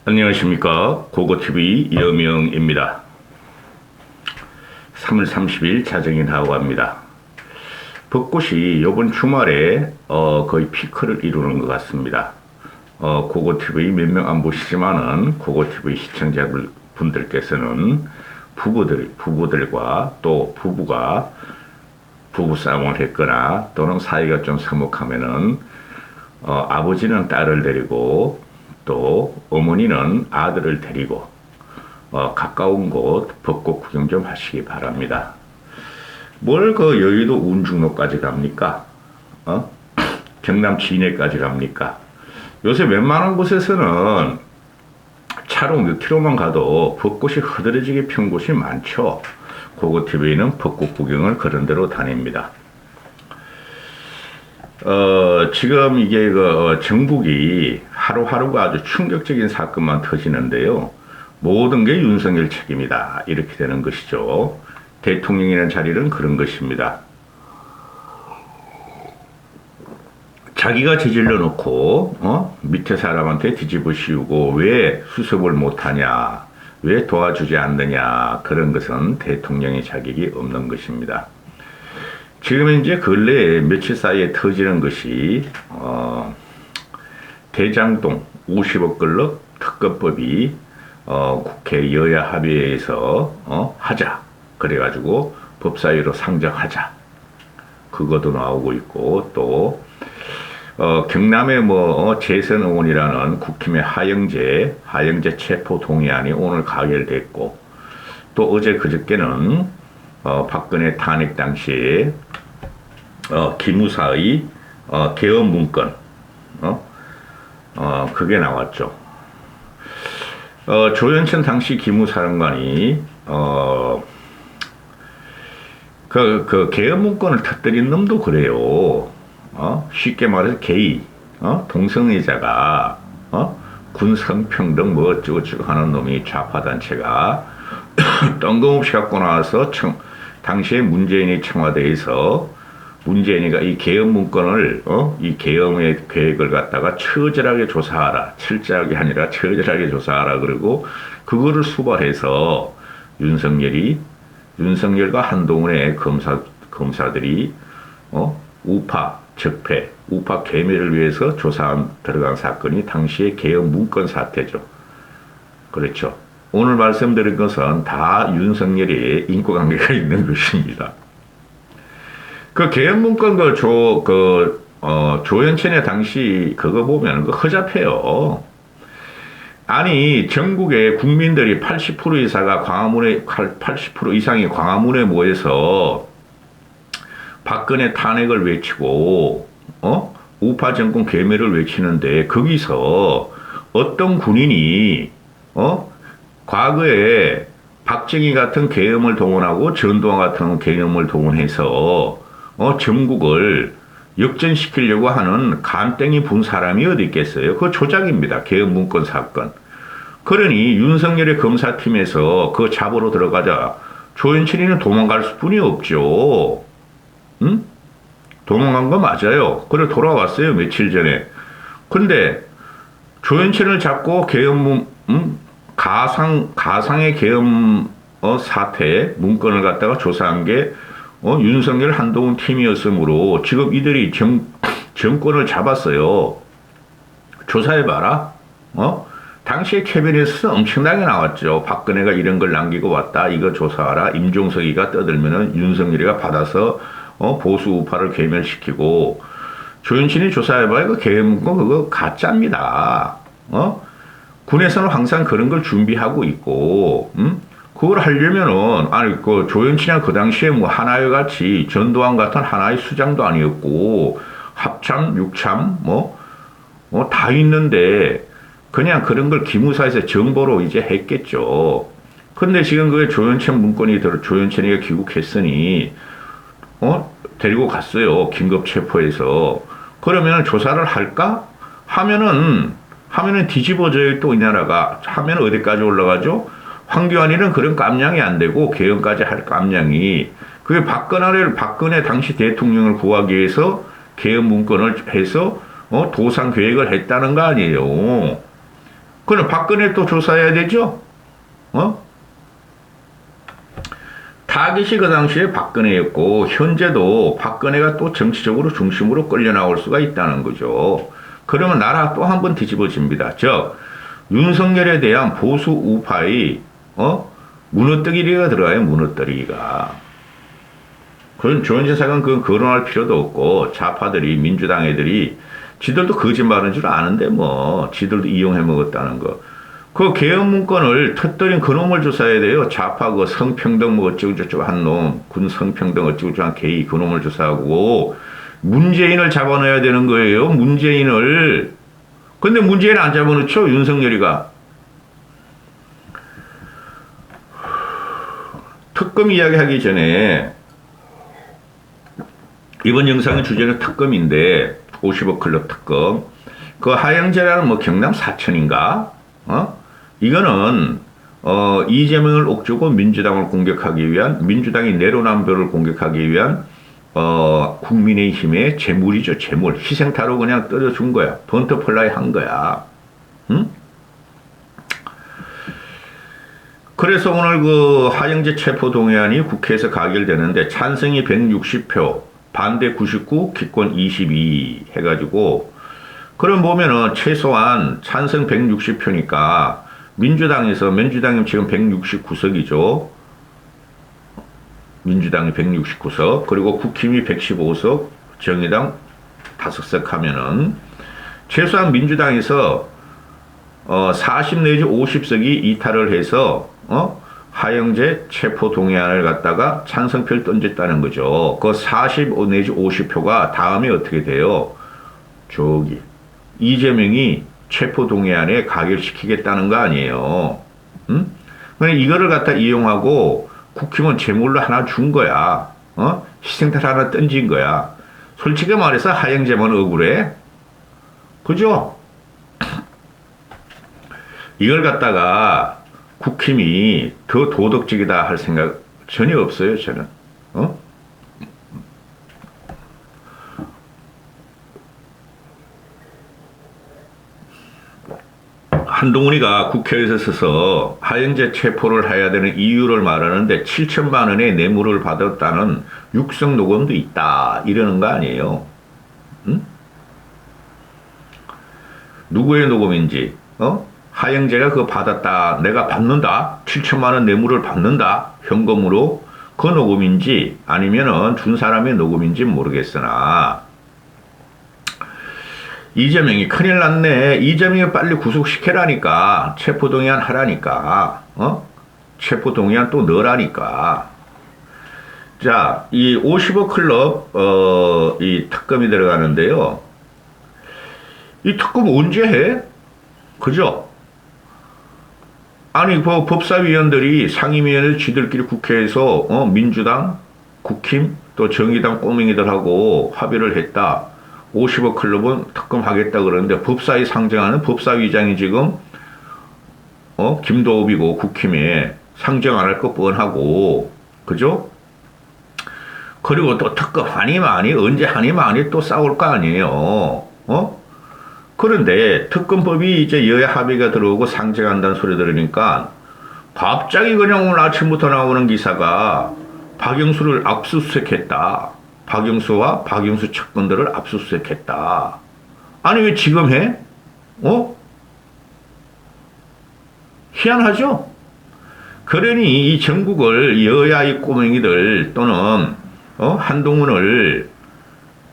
안녕하십니까. 고고TV 여명입니다. 3월 30일 자정인하고 합니다. 벚꽃이 이번 주말에 거의 피크를 이루는 것 같습니다. 고고TV 몇 명 안 보시지만은 고고TV 시청자분들께서는 부부들과 또 부부가 부부싸움을 했거나 또는 사이가 좀 서먹하면은 아버지는 딸을 데리고 또 어머니는 아들을 데리고 가까운 곳 벚꽃 구경 좀 하시기 바랍니다. 뭘 그 여의도 운중로까지 갑니까? 경남 진해까지 갑니까? 요새 웬만한 곳에서는 차로 몇 킬로만 가도 벚꽃이 흐드러지게 핀 곳이 많죠. 고고TV는 벚꽃 구경을 그런 데로 다닙니다. 지금 이게 전국이 하루하루가 아주 충격적인 사건만 터지는데요. 모든 게 윤석열 책임이다. 이렇게 되는 것이죠. 대통령이라는 자리는 그런 것입니다. 자기가 저질러 놓고 밑에 사람한테 뒤집어 씌우고 왜 수습을 못하냐, 왜 도와주지 않느냐, 그런 것은 대통령의 자격이 없는 것입니다. 지금 이제 근래에 며칠 사이에 터지는 것이 대장동 50억 걸러 특검법이 국회 여야 합의회에서 하자 그래가지고 법사위로 상정하자, 그것도 나오고 있고, 또 경남의 재선 의원이라는 국힘의 하영재 체포 동의안이 오늘 가결됐고, 또 어제 그저께는 박근혜 탄핵 당시에 기무사의 개헌 문건 그게 나왔죠. 조현천 당시 기무사령관이 그 개헌 문건을 터뜨린 놈도 그래요. 쉽게 말해서 게이, 동성애자가 군 성평등 뭐 어쩌고저쩌고 하는 놈이 좌파 단체가 뜬금없이 갖고 나와서 당시에 문재인이 청와대에서 문재인이가 이 개헌 문건을 이 개헌의 계획을 갖다가 처절하게 조사하라, 철저하게 아니라 처절하게 조사하라 그러고 그거를 수발해서 윤석열과 한동훈의 검사들이 우파 적폐, 우파 괴멸을 위해서 조사 들어간 사건이 당시의 개헌 문건 사태죠. 그렇죠. 오늘 말씀드린 것은 다 윤석열의 인과관계가 있는 것입니다. 그 개헌 문건 조현천의 당시 그거 보면 허접해요. 아니, 전국의 국민들이 80% 이상이 광화문에 모여서 박근혜 탄핵을 외치고 우파 정권 괴멸을 외치는데, 거기서 어떤 군인이 과거에 박정희 같은 계엄을 동원하고 전두환 같은 계엄을 동원해서 전국을 역전시키려고 하는 간땡이 분 사람이 어디 있겠어요? 그거 조작입니다. 계엄 문건 사건. 그러니 윤석열의 검사팀에서 그거 잡으러 들어가자 조현천이는 도망갈 수뿐이 없죠. 응? 도망간 거 맞아요. 그래 돌아왔어요, 며칠 전에. 근데 조현천을 잡고 계엄 가상의 계엄 사태 문건을 갖다가 조사한 게 윤석열 한동훈 팀이었으므로 지금 이들이 정권을 잡았어요. 조사해봐라. 당시에 캐비넷에서 엄청나게 나왔죠. 박근혜가 이런 걸 남기고 왔다, 이거 조사하라. 임종석이가 떠들면은 윤석열이가 받아서 보수 우파를 괴멸시키고, 조현천이 조사해봐야 그 계엄 문건 그거 가짜입니다. 군에서는 항상 그런 걸 준비하고 있고, 그걸 하려면은, 그 조현천이가 그 당시에 하나회 같이 전두환 같은 하나의 수장도 아니었고, 합참, 육참, 다 있는데, 그냥 그런 걸 기무사에서 정보로 이제 했겠죠. 근데 지금 그게 조현천 문건이 조현천이가 귀국했으니, 데리고 갔어요. 긴급 체포해서. 그러면 조사를 할까? 하면은 뒤집어져요. 또 이 나라가. 하면 어디까지 올라가죠? 황교안이는 그런 깜냥이 안 되고, 개헌까지 할 깜냥이. 그게 박근혜 당시 대통령을 구하기 위해서 개헌 문건을 해서 도상 계획을 했다는 거 아니에요. 그럼 박근혜 또 조사해야 되죠? 어? 타깃이 그 당시에 박근혜였고, 현재도 박근혜가 또 정치적으로 중심으로 끌려 나올 수가 있다는 거죠. 그러면 나라 또 한 번 뒤집어집니다. 즉, 윤석열에 대한 보수 우파의, 무너뜨기가 들어가요, 무너뜨기가. 그건 조현진 사건 그건 거론할 필요도 없고, 좌파들이, 민주당 애들이, 지들도 거짓말하는 줄 아는데 뭐, 지들도 이용해 먹었다는 거. 그 계엄 문건을 터뜨린 그놈을 조사해야 돼요. 좌파 그 성평등 뭐 어쩌고저쩌고 한 놈, 군 성평등 어쩌고저쩌고 한 개이 그놈을 조사하고, 문재인을 잡아넣어야 되는 거예요. 문재인을. 근데 문재인 안 잡아넣죠. 윤석열이가. 특검 이야기하기 전에 이번 영상의 주제는 특검인데 50억 클럽 특검. 그 하영재라는 뭐 경남 사천인가? 이거는 이재명을 옥주고 민주당을 공격하기 위한 민주당이 내로남불을 공격하기 위한 국민의힘의 재물이죠. 재물. 희생타로 그냥 떨어준 거야. 번터플라이 한 거야. 응? 그래서 오늘 그 하영재 체포동의안이 국회에서 가결되는데 찬성이 160표, 반대 99, 기권 22 해가지고 그럼 보면은 최소한 찬성 160표니까 민주당이 지금 169석이죠. 민주당이 169석, 그리고 국힘이 115석, 정의당 5석 하면은 최소한 민주당에서 40 내지 50석이 이탈을 해서 하영재 체포 동의안을 갖다가 찬성표를 던졌다는 거죠. 그 45 내지 50표가 다음에 어떻게 돼요? 저기 이재명이 체포 동의안에 가결시키겠다는 거 아니에요. 응? 그러니까 이거를 갖다 이용하고 국힘은 재물로 하나 준 거야. 희생탈 하나 던진 거야. 솔직히 말해서 하영재만 억울해. 그죠? 이걸 갖다가 국힘이 더 도덕적이다 할 생각 전혀 없어요, 저는. 한동훈이가 국회에서 서서 하영재 체포를 해야 되는 이유를 말하는데 7천만 원의 뇌물을 받았다는 육성 녹음도 있다 이러는 거 아니에요. 응? 누구의 녹음인지 하영재가 그거 받았다, 내가 받는다, 7천만 원 뇌물을 받는다 현금으로, 그 녹음인지 아니면은 준 사람의 녹음인지 모르겠으나 이재명이 큰일 났네. 이재명이 빨리 구속시켜라니까. 체포동의안 하라니까. 체포동의안 또 넣으라니까. 자, 이 50억 클럽, 이 특검이 들어가는데요. 이 특검 언제 해? 그죠? 아니, 그 법사위원들이 상임위원회 지들끼리 국회에서, 민주당, 국힘, 또 정의당 꼬맹이들하고 합의를 했다. 50억 클럽은 특검하겠다 그러는데 법사위 상정하는 법사위장이 지금 김도읍이고 국힘에 상정 안 할 거 뻔하고 그죠? 그리고 또 특검 하니 많이 언제 하니 많이 또 싸울 거 아니에요. 그런데 특검법이 이제 여야 합의가 들어오고 상정한다는 소리 들으니까 갑자기 그냥 오늘 아침부터 나오는 기사가 박영수를 압수수색했다. 박영수와 박영수 측근들을 압수수색했다. 아니 왜 지금 해? 희한하죠? 그러니 이 전국을 여야의 꼬맹이들 또는 한동훈을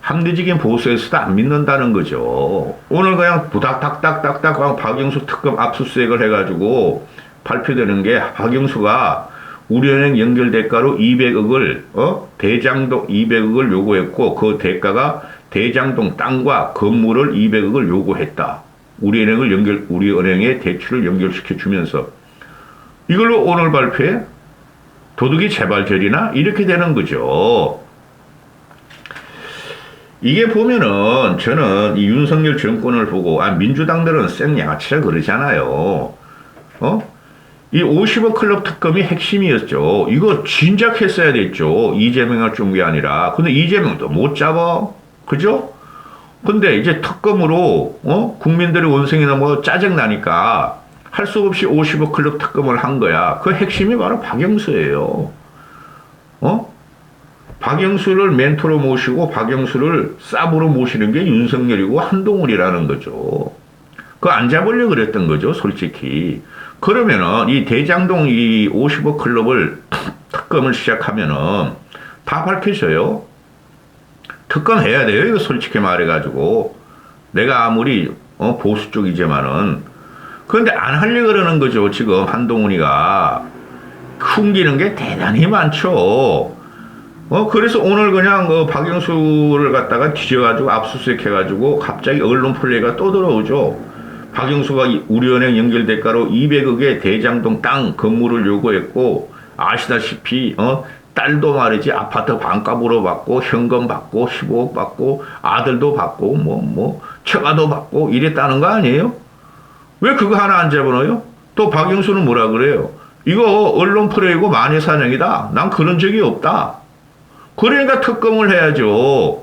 합리적인 보수에서도 안 믿는다는 거죠. 오늘 그냥 부닥닥닥닥닥 박영수 특검 압수수색을 해가지고 발표되는 게 박영수가 우리은행 연결 대가로 200억을 대장동 200억을 요구했고 그 대가가 대장동 땅과 건물을 200억을 요구했다. 우리은행의 대출을 연결시켜 주면서 이걸로 오늘 발표해 도둑이 재발절이나 이렇게 되는 거죠. 이게 보면은 저는 이 윤석열 정권을 보고 민주당들은 생양아치라 그러잖아요. 이 50억 클럽 특검이 핵심이었죠. 이거 진작 했어야 됐죠. 이재명을 준 게 아니라. 근데 이재명도 못 잡아. 그죠? 근데 이제 특검으로, 국민들의 원성이나 뭐 짜증나니까 할 수 없이 50억 클럽 특검을 한 거야. 그 핵심이 바로 박영수예요. 박영수를 멘토로 모시고 박영수를 쌉으로 모시는 게 윤석열이고 한동훈이라는 거죠. 그거 안 잡으려고 그랬던 거죠, 솔직히. 그러면은 이 대장동 이 50억 클럽을 특검을 시작하면은 다 밝혀져요. 특검해야 돼요, 이거 솔직히 말해가지고. 내가 아무리 보수 쪽이지만은. 그런데 안 하려고 그러는 거죠, 지금 한동훈이가. 숨기는 게 대단히 많죠. 그래서 오늘 그냥 박영수를 갖다가 뒤져가지고 압수수색 해가지고 갑자기 언론 플레이가 또 들어오죠. 박영수가 우리은행 연결 대가로 200억의 대장동 땅 건물을 요구했고, 아시다시피, 딸도 말이지 아파트 반값으로 받고, 현금 받고, 15억 받고, 아들도 받고, 처가도 받고, 이랬다는 거 아니에요? 왜 그거 하나 안 잡아넣어요? 또 박영수는 뭐라 그래요? 이거 언론 플레이고 만회사냥이다. 난 그런 적이 없다. 그러니까 특검을 해야죠.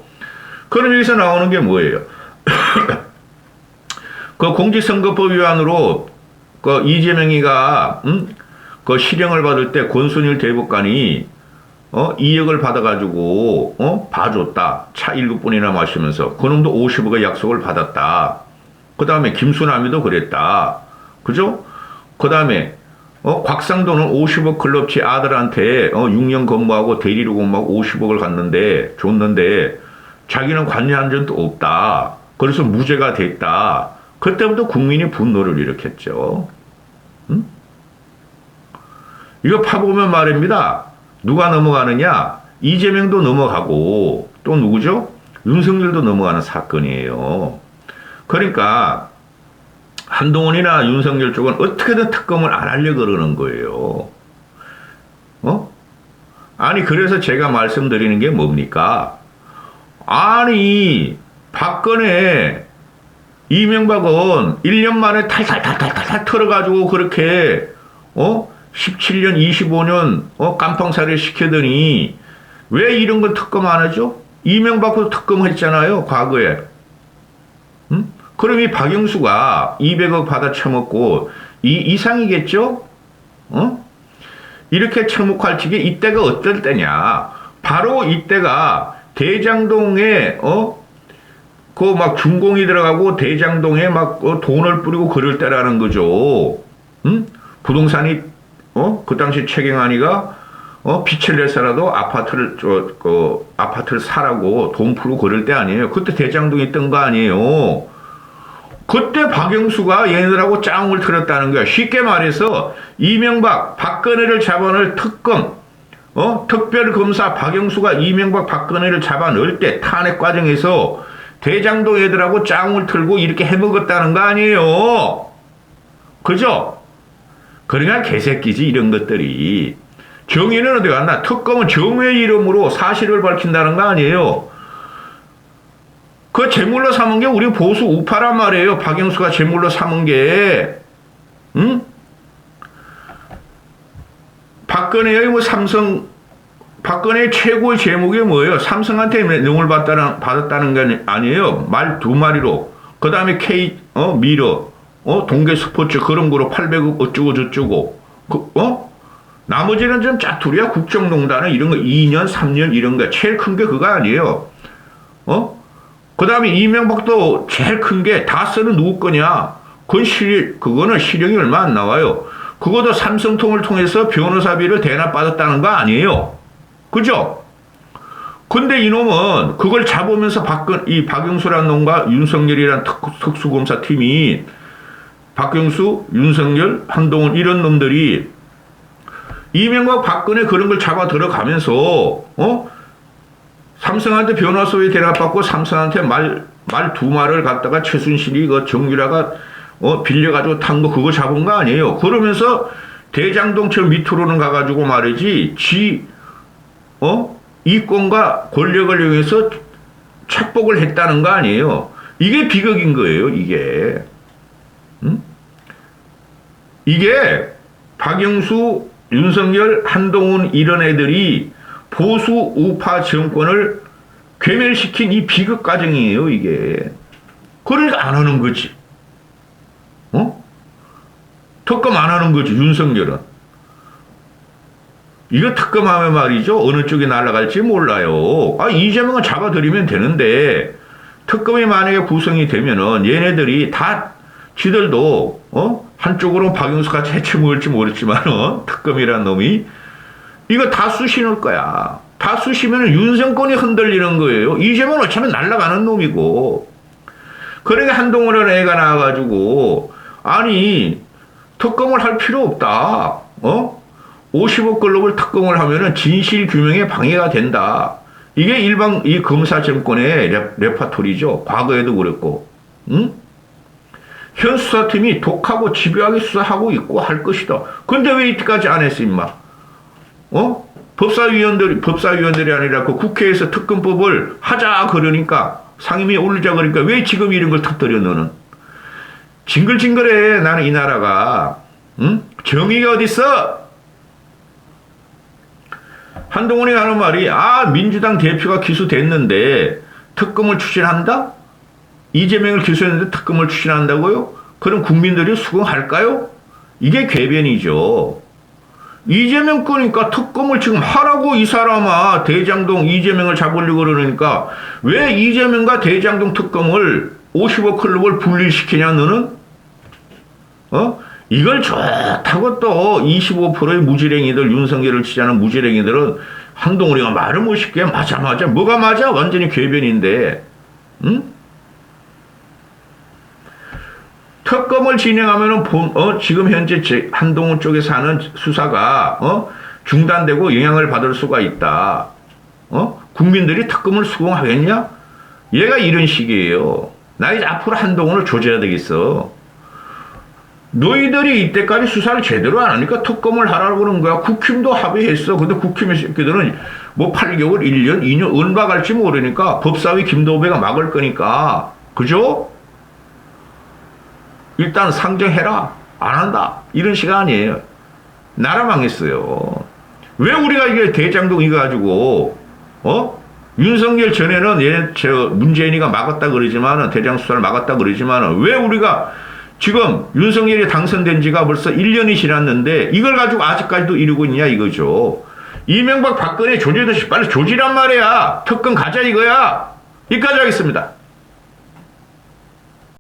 그럼 여기서 나오는 게 뭐예요? 그 공직선거법 위반으로 그 이재명이가 그 실형을 받을 때 권순일 대법관이 2억을 받아가지고 봐줬다. 차 7번이나 마시면서 그놈도 50억의 약속을 받았다. 그 다음에 김수남이도 그랬다. 그죠? 그 다음에 곽상도는 50억 클럽치 아들한테 6년 근무하고 대리로 근무하고 50억을 줬는데 자기는 관여한 적도 없다. 그래서 무죄가 됐다. 그때부터 국민이 분노를 일으켰죠. 이거 파보면 말입니다. 누가 넘어가느냐? 이재명도 넘어가고 또 누구죠? 윤석열도 넘어가는 사건이에요. 그러니까 한동훈이나 윤석열 쪽은 어떻게든 특검을 안 하려고 그러는 거예요. 아니 그래서 제가 말씀드리는 게 뭡니까? 아니 박근혜 이명박은 1년 만에 탈탈 털어가지고 그렇게 17년 25년 깜빵살이 시키더니 왜 이런 건 특검 안 하죠? 이명박도 특검했잖아요, 과거에. 그럼 이 박영수가 200억 받아 처먹고 이상이겠죠? 이렇게 처먹할 적에 이때가 어떨 때냐? 바로 이때가 대장동에 그 막 준공이 들어가고 대장동에 막 돈을 뿌리고 그럴 때라는 거죠. 부동산이 그 당시 최경환이가 빛을 내서라도 아파트를 사라고 돈 풀고 그럴 때 아니에요. 그때 대장동에 있던 거 아니에요. 그때 박영수가 얘네들하고 짱을 틀었다는 거야. 쉽게 말해서 이명박, 박근혜를 잡아넣을 특검, 특별검사 박영수가 이명박, 박근혜를 잡아넣을 때 탄핵 과정에서 대장동 애들하고 짱을 틀고 이렇게 해먹었다는 거 아니에요. 그죠? 그러니까 개새끼지 이런 것들이. 정의는 어디 갔나? 특검은 정의의 이름으로 사실을 밝힌다는 거 아니에요. 그 제물로 삼은 게 우리 보수 우파란 말이에요. 박영수가 제물로 삼은 게. 박근혜의 박근혜의 최고의 제목이 뭐예요? 삼성한테 명을 받았다는 게 아니에요. 말 2마리로. 그 다음에 미러, 동계 스포츠 그런 거로 800억 어쩌고 저쩌고. 나머지는 좀 짜투리야. 국정농단은 이런 거 2년, 3년 이런 거. 제일 큰 게 그거 아니에요. 그 다음에 이명박도 제일 큰 게 다 쓰는 누구 거냐? 그거는 실형이 얼마 안 나와요. 그것도 삼성통을 통해서 변호사비를 대납받았다는 거 아니에요. 그죠? 근데 이놈은 그걸 잡으면서 이 박영수라는 놈과 윤석열이라는 특수검사 팀이 박영수, 윤석열, 한동훈 이런 놈들이 이명박 박근혜 그런 걸 잡아 들어가면서 삼성한테 변호사비 대납받고 삼성한테 말 2마리를 갖다가 최순실이 그 정유라가 빌려가지고 탄 거 그거 잡은 거 아니에요. 그러면서 대장동 저 밑으로는 가가지고 말이지 이권과 권력을 이용해서 착복을 했다는 거 아니에요. 이게 비극인 거예요. 이게 이게 박영수, 윤석열, 한동훈 이런 애들이 보수 우파 정권을 괴멸시킨 이 비극 과정이에요, 이게. 그러니까 안 하는 거지. 특검 안 하는 거지, 윤석열은. 이거 특검하면 말이죠, 어느 쪽이 날아갈지 몰라요. 이재명은 잡아들이면 되는데, 특검이 만약에 구성이 되면은 얘네들이 다 지들도 한쪽으로 박영수 같이 해치 먹을지 모르겠지만은 특검이란 놈이 이거 다 쑤시는 거야. 다 쑤시면은 윤정권이 흔들리는 거예요. 이재명은 어차피 날아가는 놈이고. 그러니까 한동훈은 애가 나와가지고 아니 특검을 할 필요 없다. 50억 글로벌 특검을 하면은 진실 규명에 방해가 된다. 이게 일반 이 검사 정권의 레파토리죠. 과거에도 그랬고, 응? 현 수사팀이 독하고 집요하게 수사하고 있고 할 것이다. 근데 왜 이때까지 안 했어, 임마? 법사위원들이 아니라 그 국회에서 특검법을 하자 그러니까 상임위에 올리자 그러니까 왜 지금 이런 걸 터뜨려 너는? 징글징글해 나는 이 나라가, 응? 정의가 어딨어? 한동훈이 하는 말이 민주당 대표가 기소됐는데 특검을 추진한다? 이재명을 기소했는데 특검을 추진한다고요? 그럼 국민들이 수긍할까요? 이게 궤변이죠. 이재명 거니까 특검을 지금 하라고 이 사람아. 대장동 이재명을 잡으려고 그러니까 왜 이재명과 대장동 특검을 50억 클럽을 분리시키냐 너는? 이걸 좋다고 또 25%의 무지랭이들, 윤석열을 치자는 무지랭이들은 한동훈이가 말을 멋있게 맞아. 뭐가 맞아? 완전히 궤변인데. 응? 특검을 진행하면은 지금 현재 한동훈 쪽에서 하는 수사가 중단되고 영향을 받을 수가 있다. 국민들이 특검을 수긍하겠냐? 얘가 이런 식이에요. 나 이제 앞으로 한동훈을 조져야 되겠어. 너희들이 이때까지 수사를 제대로 안 하니까 특검을 하라고 그러는 거야. 국힘도 합의했어. 근데 국힘의 새끼들은 뭐 8개월, 1년, 2년 언박할지 모르니까 법사위 김도배가 막을 거니까. 그죠? 일단 상정해라. 안 한다. 이런 시간이에요. 나라 망했어요. 왜 우리가 이게 대장동 이거 가지고, 윤석열 전에는 문재인이가 막았다 그러지만은, 대장 수사를 막았다 그러지만은, 왜 우리가 지금 윤석열이 당선된 지가 벌써 1년이 지났는데, 이걸 가지고 아직까지도 이러고 있냐 이거죠. 이명박 박근혜 조지듯이 빨리 조지란 말이야. 특검 가자 이거야. 여기까지 하겠습니다.